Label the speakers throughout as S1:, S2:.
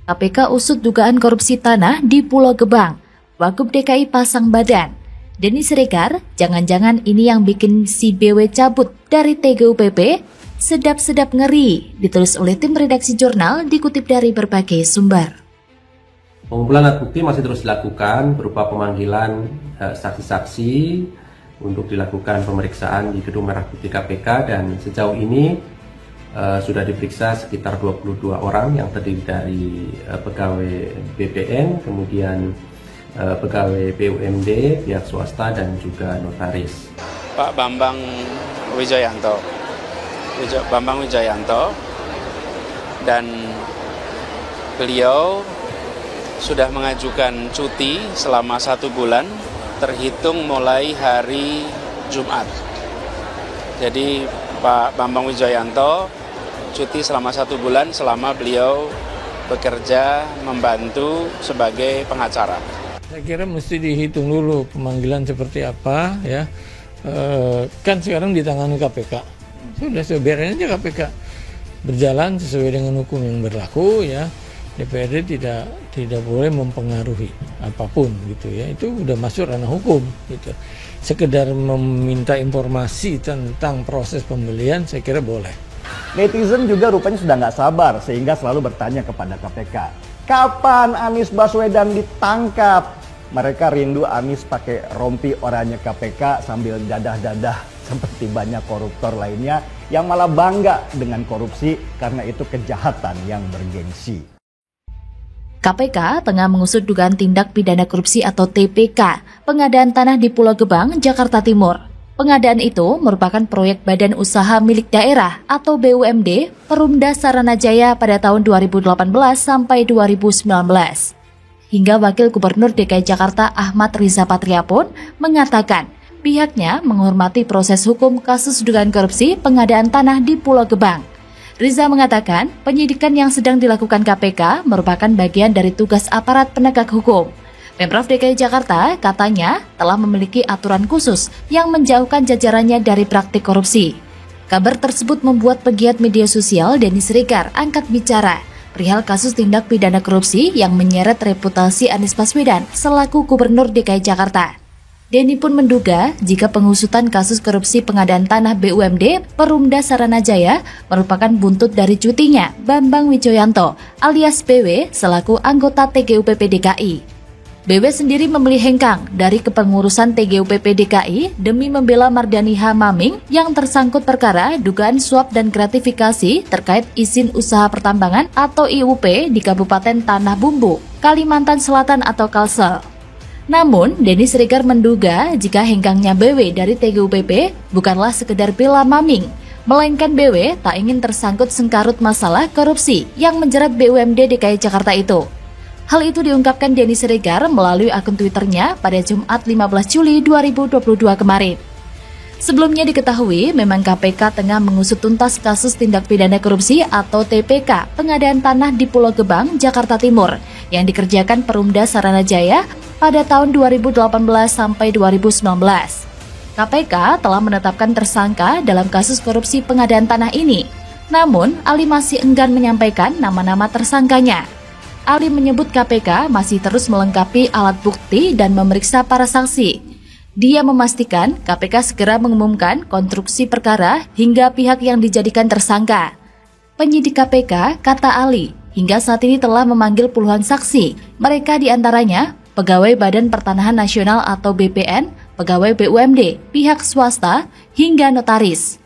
S1: KPK usut dugaan korupsi tanah di Pulau Gebang. Wagub DKI pasang badan. Denny Siregar, jangan-jangan ini yang bikin si BW cabut dari TGUPP? Sedap-sedap ngeri, ditulis oleh tim redaksi jurnal, dikutip dari berbagai sumber.
S2: Pengumpulan alat bukti masih terus dilakukan berupa pemanggilan saksi-saksi untuk dilakukan pemeriksaan di Gedung Merah Putih KPK, dan sejauh ini sudah diperiksa sekitar 22 orang yang terdiri dari pegawai BPN, kemudian pegawai BUMD, pihak swasta, dan juga notaris.
S3: Pak Bambang Wijayanto, dan beliau sudah mengajukan cuti selama 1 bulan terhitung mulai hari Jumat. Jadi Pak Bambang Wijayanto cuti selama 1 bulan selama beliau bekerja membantu sebagai pengacara.
S4: Saya kira mesti dihitung dulu pemanggilan seperti apa ya. Kan sekarang ditangani KPK. Sudah biarin aja KPK berjalan sesuai dengan hukum yang berlaku ya. DPRD tidak boleh mempengaruhi apapun gitu ya. Itu udah masuk ranah hukum gitu. Sekedar meminta informasi tentang proses pembelian saya kira boleh.
S5: Netizen juga rupanya sudah nggak sabar sehingga selalu bertanya kepada KPK, kapan Anies Baswedan ditangkap? Mereka rindu Anies pakai rompi oranye KPK sambil dadah-dadah seperti banyak koruptor lainnya yang malah bangga dengan korupsi karena itu kejahatan yang bergengsi.
S1: KPK tengah mengusut dugaan tindak pidana korupsi atau TPK, pengadaan tanah di Pulau Gebang, Jakarta Timur. Pengadaan itu merupakan proyek Badan Usaha Milik Daerah atau BUMD Perumda Saranajaya pada tahun 2018 sampai 2019. Hingga Wakil Gubernur DKI Jakarta Ahmad Riza Patria pun mengatakan pihaknya menghormati proses hukum kasus dugaan korupsi pengadaan tanah di Pulau Gebang. Riza mengatakan penyidikan yang sedang dilakukan KPK merupakan bagian dari tugas aparat penegak hukum. Pemprov DKI Jakarta katanya telah memiliki aturan khusus yang menjauhkan jajarannya dari praktik korupsi. Kabar tersebut membuat pegiat media sosial Denny Siregar angkat bicara perihal kasus tindak pidana korupsi yang menyeret reputasi Anies Baswedan selaku Gubernur DKI Jakarta. Denny pun menduga jika pengusutan kasus korupsi pengadaan tanah BUMD Perumda Saranajaya merupakan buntut dari cutinya Bambang Wijoyanto alias BW selaku anggota TGUPP DKI. BW sendiri memilih hengkang dari kepengurusan TGUPP DKI demi membela Mardani H. Maming yang tersangkut perkara dugaan suap dan gratifikasi terkait izin usaha pertambangan atau IUP di Kabupaten Tanah Bumbu, Kalimantan Selatan atau Kalsel. Namun, Denny Siregar menduga jika hengkangnya BW dari TGUPP bukanlah sekedar bela Maming, melainkan BW tak ingin tersangkut sengkarut masalah korupsi yang menjerat BUMD DKI Jakarta itu. Hal itu diungkapkan Denny Siregar melalui akun Twitternya pada Jumat 15 Juli 2022 kemarin. Sebelumnya diketahui memang KPK tengah mengusut tuntas kasus tindak pidana korupsi atau TPK pengadaan tanah di Pulau Gebang, Jakarta Timur yang dikerjakan Perumda Saranajaya pada tahun 2018 sampai 2019. KPK telah menetapkan tersangka dalam kasus korupsi pengadaan tanah ini. Namun, Ali masih enggan menyampaikan nama-nama tersangkanya. Ali menyebut KPK masih terus melengkapi alat bukti dan memeriksa para saksi. Dia memastikan KPK segera mengumumkan konstruksi perkara hingga pihak yang dijadikan tersangka. Penyidik KPK, kata Ali, hingga saat ini telah memanggil puluhan saksi. Mereka diantaranya pegawai Badan Pertanahan Nasional atau BPN, pegawai BUMD, pihak swasta, hingga notaris.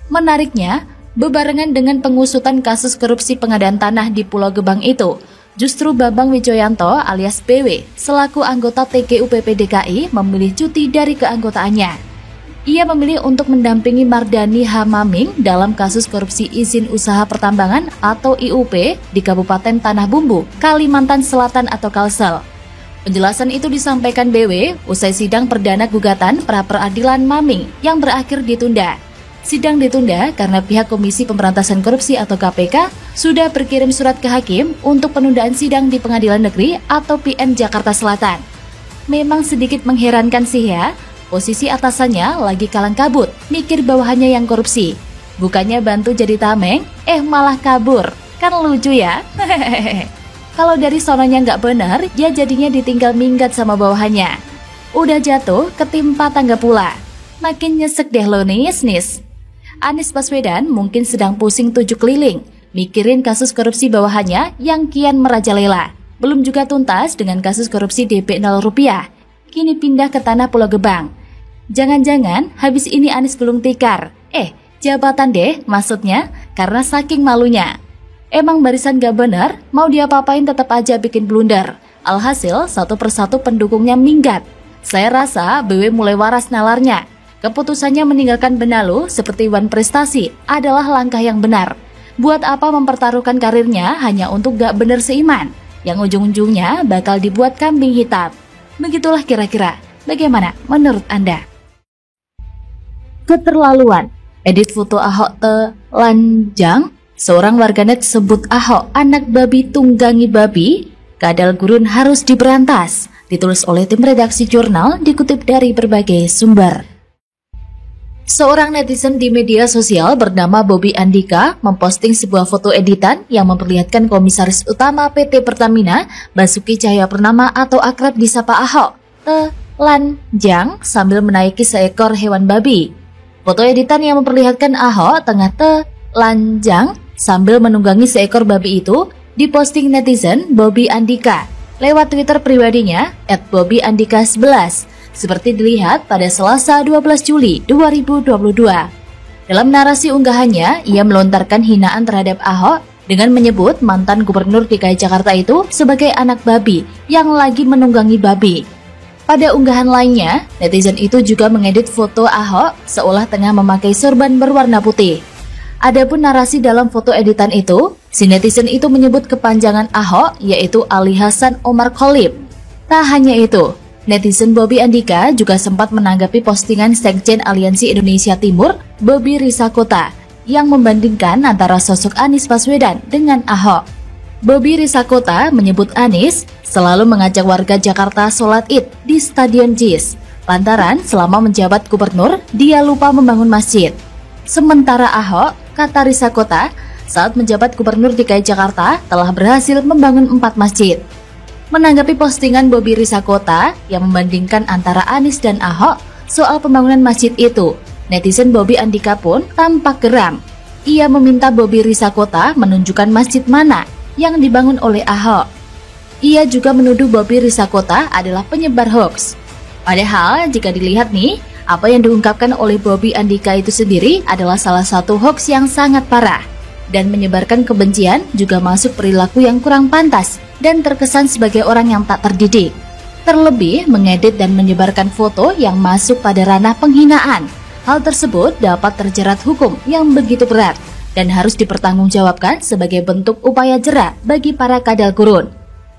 S1: Menariknya, bebarengan dengan pengusutan kasus korupsi pengadaan tanah di Pulau Gebang itu, justru Bambang Wijoyanto alias BW selaku anggota TGUPP DKI memilih cuti dari keanggotaannya. Ia memilih untuk mendampingi Mardani H. Maming dalam kasus korupsi izin usaha pertambangan atau IUP di Kabupaten Tanah Bumbu, Kalimantan Selatan atau Kalsel. Penjelasan itu disampaikan BW usai sidang perdana gugatan pra-peradilan Maming yang berakhir ditunda. Sidang ditunda karena pihak Komisi Pemberantasan Korupsi atau KPK sudah berkirim surat ke hakim untuk penundaan sidang di Pengadilan Negeri atau PN Jakarta Selatan. Memang sedikit mengherankan sih ya, posisi atasannya lagi kalang kabut, mikir bawahannya yang korupsi. Bukannya bantu jadi tameng, malah kabur. Kan lucu ya? Kalau dari sononya nggak benar, dia jadinya ditinggal minggat sama bawahannya. Udah jatuh, ketimpa tangga pula. Makin nyesek deh lo nis. Anies Baswedan mungkin sedang pusing 7 keliling, mikirin kasus korupsi bawahannya yang kian merajalela. Belum juga tuntas dengan kasus korupsi DP 0 rupiah. Kini pindah ke tanah Pulau Gebang. Jangan-jangan habis ini Anies gulung tikar. Jabatan deh maksudnya, karena saking malunya. Emang barisan gak bener, mau diapa-apain tetap aja bikin blunder. Alhasil satu persatu pendukungnya minggat. Saya rasa BW mulai waras nalarnya. Keputusannya meninggalkan Benalu seperti Wan Prestasi adalah langkah yang benar. Buat apa mempertaruhkan karirnya hanya untuk gak bener seiman, yang ujung-ujungnya bakal dibuat kambing hitam. Begitulah kira-kira. Bagaimana menurut Anda? Keterlaluan. Edit foto Ahok telanjang. Seorang warganet sebut Ahok anak babi tunggangi babi. Kadal gurun harus diberantas. Ditulis oleh tim redaksi jurnal, dikutip dari berbagai sumber. Seorang netizen di media sosial bernama Bobby Andika memposting sebuah foto editan yang memperlihatkan Komisaris Utama PT Pertamina, Basuki Cahayapurnama atau akrab disapa Ahok, telanjang sambil menaiki seekor hewan babi. Foto editan yang memperlihatkan Ahok tengah telanjang sambil menunggangi seekor babi itu diposting netizen Bobby Andika lewat Twitter pribadinya @bobbyandika11 seperti dilihat pada Selasa 12 Juli 2022. Dalam narasi unggahannya, ia melontarkan hinaan terhadap Ahok dengan menyebut mantan gubernur DKI Jakarta itu sebagai anak babi yang lagi menunggangi babi. Pada unggahan lainnya, netizen itu juga mengedit foto Ahok seolah tengah memakai sorban berwarna putih. Adapun narasi dalam foto editan itu, si netizen itu menyebut kepanjangan Ahok yaitu Ali Hasan Omar Kholib. Tak hanya itu, netizen Bobby Andika juga sempat menanggapi postingan Sekjen Aliansi Indonesia Timur, Bobi Risakota, yang membandingkan antara sosok Anies Baswedan dengan Ahok. Bobi Risakota menyebut Anies selalu mengajak warga Jakarta sholat Id di Stadion JIS, lantaran selama menjabat gubernur, dia lupa membangun masjid. Sementara Ahok, kata Risakota, saat menjabat gubernur DKI Jakarta telah berhasil membangun 4 masjid. Menanggapi postingan Bobby Risakota yang membandingkan antara Anies dan Ahok soal pembangunan masjid itu, netizen Bobby Andika pun tampak geram. Ia meminta Bobby Risakota menunjukkan masjid mana yang dibangun oleh Ahok. Ia juga menuduh Bobby Risakota adalah penyebar hoax. Padahal jika dilihat nih, apa yang diungkapkan oleh Bobby Andika itu sendiri adalah salah satu hoax yang sangat parah. Dan menyebarkan kebencian juga masuk perilaku yang kurang pantas dan terkesan sebagai orang yang tak terdidik. Terlebih mengedit dan menyebarkan foto yang masuk pada ranah penghinaan. Hal tersebut dapat terjerat hukum yang begitu berat dan harus dipertanggungjawabkan sebagai bentuk upaya jera bagi para kadal gurun.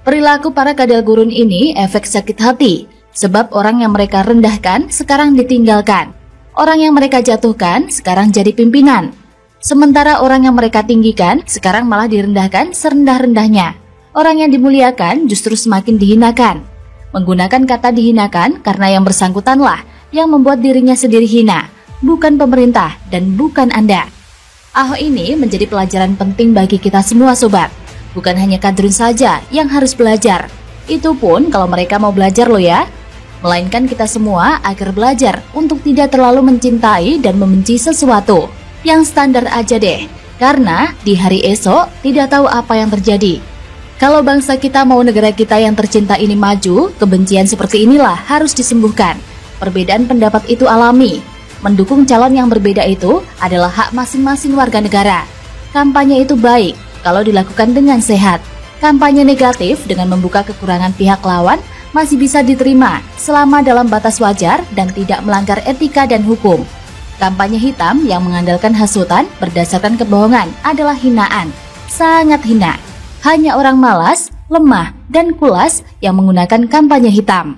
S1: Perilaku para kadal gurun ini efek sakit hati, sebab orang yang mereka rendahkan sekarang ditinggalkan. Orang yang mereka jatuhkan sekarang jadi pimpinan. Sementara orang yang mereka tinggikan sekarang malah direndahkan serendah-rendahnya. Orang yang dimuliakan justru semakin dihinakan. Menggunakan kata dihinakan karena yang bersangkutanlah yang membuat dirinya sendiri hina, bukan pemerintah dan bukan Anda. Ahok ini menjadi pelajaran penting bagi kita semua sobat. Bukan hanya kadrun saja yang harus belajar. Itu pun kalau mereka mau belajar loh ya. Melainkan kita semua agar belajar untuk tidak terlalu mencintai dan membenci sesuatu. Yang standar aja deh, karena di hari esok tidak tahu apa yang terjadi. Kalau bangsa kita mau negara kita yang tercinta ini maju, kebencian seperti inilah harus disembuhkan. Perbedaan pendapat itu alami. Mendukung calon yang berbeda itu adalah hak masing-masing warga negara. Kampanye itu baik kalau dilakukan dengan sehat. Kampanye negatif dengan membuka kekurangan pihak lawan masih bisa diterima selama dalam batas wajar dan tidak melanggar etika dan hukum. Kampanye hitam yang mengandalkan hasutan berdasarkan kebohongan adalah hinaan, sangat hina. Hanya orang malas, lemah, dan kulas yang menggunakan kampanye hitam.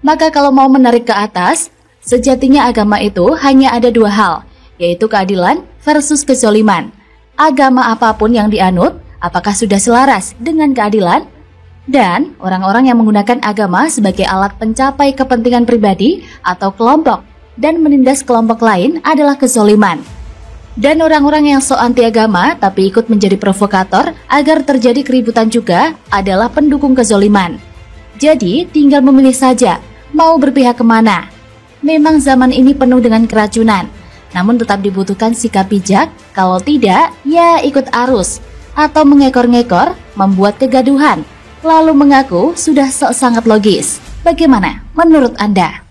S1: Maka kalau mau menarik ke atas, sejatinya agama itu hanya ada 2 hal, yaitu keadilan versus kezoliman. Agama apapun yang dianut, apakah sudah selaras dengan keadilan? Dan orang-orang yang menggunakan agama sebagai alat pencapai kepentingan pribadi atau kelompok dan menindas kelompok lain adalah kezoliman. Dan orang-orang yang sok anti agama tapi ikut menjadi provokator agar terjadi keributan juga adalah pendukung kezoliman. Jadi tinggal memilih saja mau berpihak kemana. Memang zaman ini penuh dengan keracunan, namun tetap dibutuhkan sikap bijak. Kalau tidak, ya ikut arus atau mengekor-ngekor, membuat kegaduhan, lalu mengaku sudah sok sangat logis. Bagaimana menurut Anda?